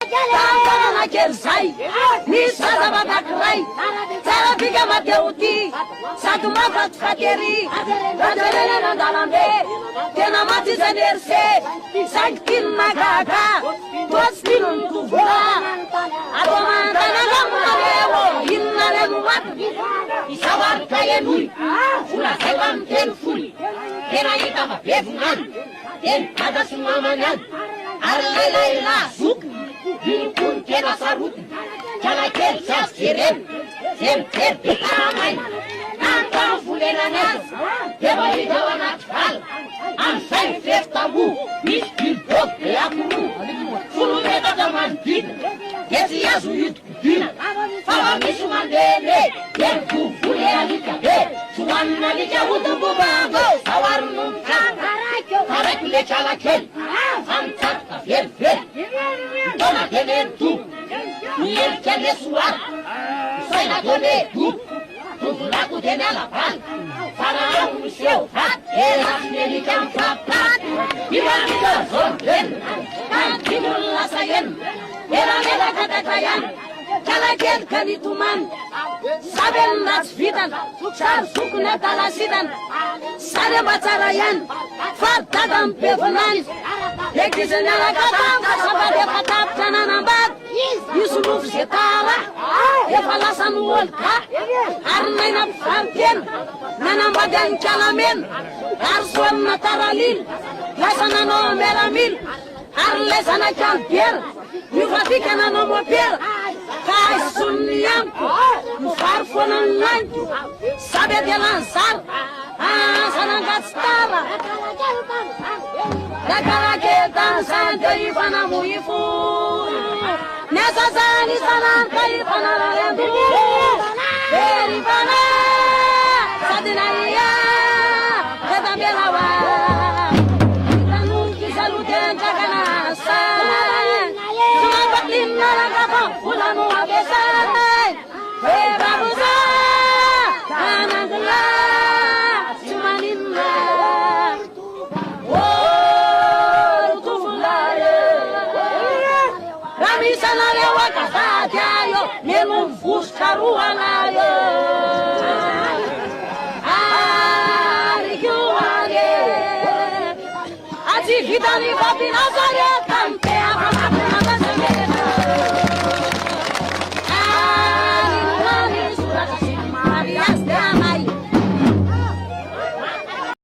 tantanana kely zay misy zazava anankiray tsara bika mateuty sady mafatifatery rajarenana andalambe tena maty zany erse saky tilina gaga toatsy tilony tovola ato mantananamonareo inona reno maty isavarika enoy vola zay fa miteny foly tena hita fa bevonany teny dada sy mamany any ary lailaila zoky vinikony tena saroty kalakely tsy azo jereny zay mijery betamaina nantano volenany azy defa hita ao anaty vala amizay mifefy tambo misy bilibody be akoro folometatra manodina de tsy azo hitokodina fa fa misy mandene de mivovoly alika be tsy hoanina alika otombobabo awaronombotraka taraiky le kalakely famitsatoka velively mitona teneny tompo mierika le soaty misaina tone tompo tovolako teny alabany farao miseho vaty erafinelika mifapaty ivanita zone kantimony lasa eny eramelakataka ihany kalakely kanitomany sabelina tsy vitana sary zokony atalasitana sary ambatsara ihany fa dada mibevonany ekizany alakatanka sabadefa tapitra nanambady izy lofo ze tara efa lasany olga ary naina mpivarotena nanambady any kalamena ary soanina taraliny lasa nanao amelamily ary lay zanak'alibera mifafika nanao mopera ka aizonny amiko mivary foana ny laniko saby adelany zara sanangatsy tara dakarake tanzany de ifanamoifo nesazany sananka ifanararendo erifana sady naia etambelawa itanukizalutentsakanasa sumabatinnarakapa fulano abesai ebabusa anangla sumaninna ramisanarewa kasatiayo melumfuskaruanayo arikiuage ati vitani papinazare kampe